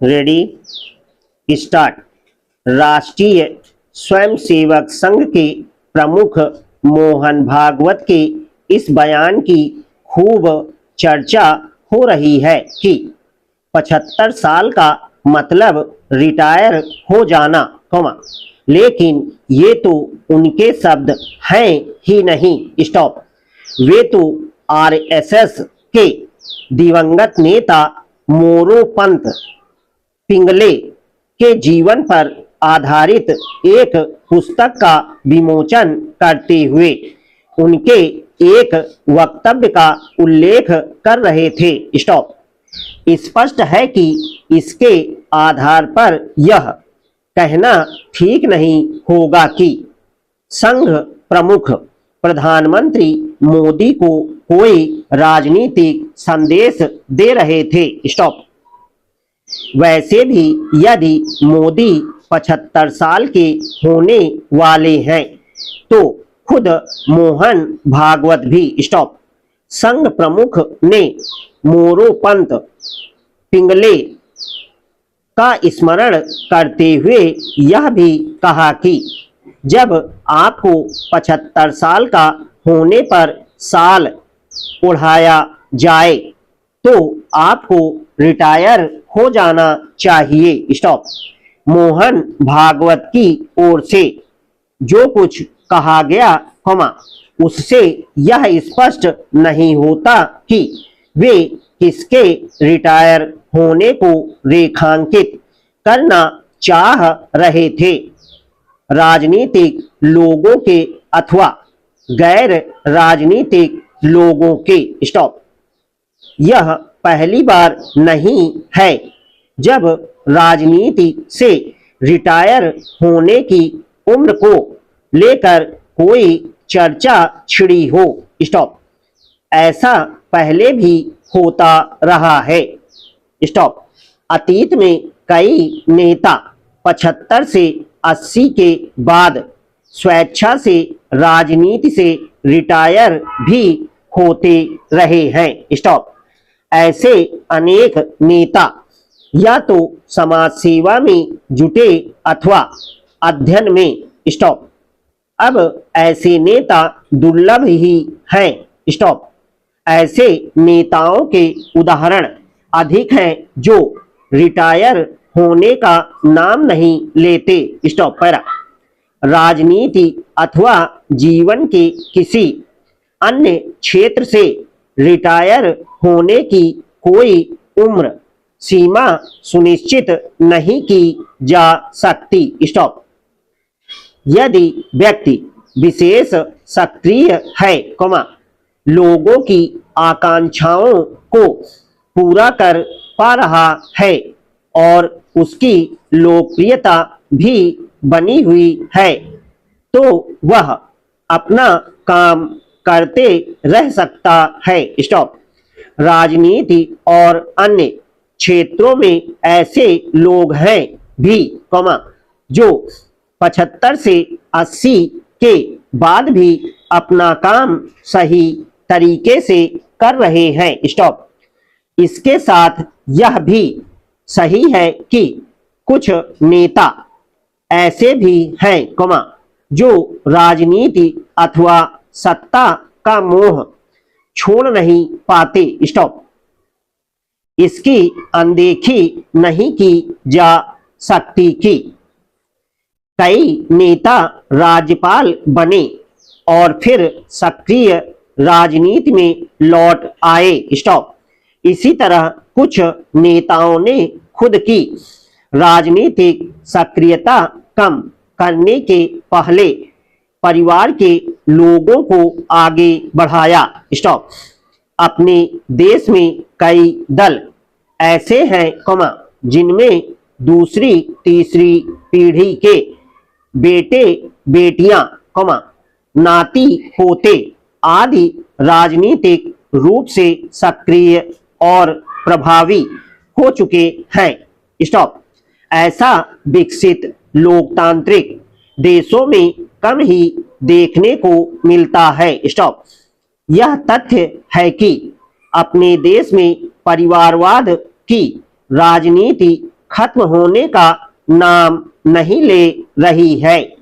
Ready start. राष्ट्रीय स्वयंसेवक संघ के प्रमुख मोहन भागवत के इस बयान की खूब चर्चा हो रही है कि 75 साल का मतलब रिटायर हो जाना, लेकिन ये तो उनके शब्द हैं ही नहीं। स्टॉप। वे तो आरएसएस के दिवंगत नेता मोरोपंत पिंगले के जीवन पर आधारित एक पुस्तक का विमोचन करते हुए उनके एक वक्तव्य का उल्लेख कर रहे थे। स्टॉप। स्पष्ट है कि इसके आधार पर यह कहना ठीक नहीं होगा कि संघ प्रमुख प्रधानमंत्री मोदी को कोई राजनीतिक संदेश दे रहे थे। स्टॉप। वैसे भी यदि मोदी 75 साल के होने वाले हैं तो खुद मोहन भागवत भी स्टॉप संघ प्रमुख ने मोरोपंत पिंगले का स्मरण करते हुए यह भी कहा कि जब आपको 75 साल का होने पर साल उड़ाया जाए तो आपको रिटायर हो जाना चाहिए। स्टॉप। मोहन भागवत की ओर से जो कुछ कहा गया, उससे यह स्पष्ट नहीं होता कि वे किसके रिटायर होने को रेखांकित करना चाह रहे थे, राजनीतिक लोगों के अथवा गैर राजनीतिक लोगों के। स्टॉप। यह पहली बार नहीं है जब राजनीति से रिटायर होने की उम्र को लेकर कोई चर्चा छिड़ी हो। स्टॉप। ऐसा पहले भी होता रहा है। स्टॉप। अतीत में कई नेता 75 से 80 के बाद स्वेच्छा से राजनीति से रिटायर भी होते रहे हैं। स्टॉप। ऐसे अनेक नेता या तो समाज सेवा में जुटे अथवा अध्ययन में। स्टॉप। अब ऐसे नेता दुर्लभ ही हैं। स्टॉप। ऐसे नेताओं के उदाहरण अधिक हैं जो रिटायर होने का नाम नहीं लेते। स्टॉप। पैरा। राजनीति अथवा जीवन के किसी अन्य क्षेत्र से रिटायर होने की कोई उम्र सीमा सुनिश्चित नहीं की जा सकती। स्टॉप। यदि व्यक्ति विशेष सक्रिय है, लोगों की आकांक्षाओं को पूरा कर पा रहा है और उसकी लोकप्रियता भी बनी हुई है तो वह अपना काम करते रह सकता है। स्टॉप। राजनीति और अन्य क्षेत्रों में ऐसे लोग हैं भी, जो 75 से 80 के बाद भी अपना काम सही तरीके से कर रहे हैं। स्टॉप। इसके साथ यह भी सही है कि कुछ नेता ऐसे भी हैं, जो राजनीति अथवा सत्ता का मोह छोड़ नहीं पाते। स्टॉप। इसकी अनदेखी नहीं की जा सकती कि कई नेता राज्यपाल बने और फिर सक्रिय राजनीति में लौट आए। स्टॉप। इसी तरह कुछ नेताओं ने खुद की राजनीतिक सक्रियता कम करने के पहले परिवार के लोगों को आगे बढ़ाया। स्टॉप। अपने देश में कई दल ऐसे हैं, जिनमें दूसरी तीसरी पीढ़ी के बेटे बेटियां, नाती पोते आदि राजनीतिक रूप से सक्रिय और प्रभावी हो चुके हैं। स्टॉप। ऐसा विकसित लोकतांत्रिक देशों में कम ही देखने को मिलता है। स्टॉप। यह तथ्य है कि अपने देश में परिवारवाद की राजनीति खत्म होने का नाम नहीं ले रही है।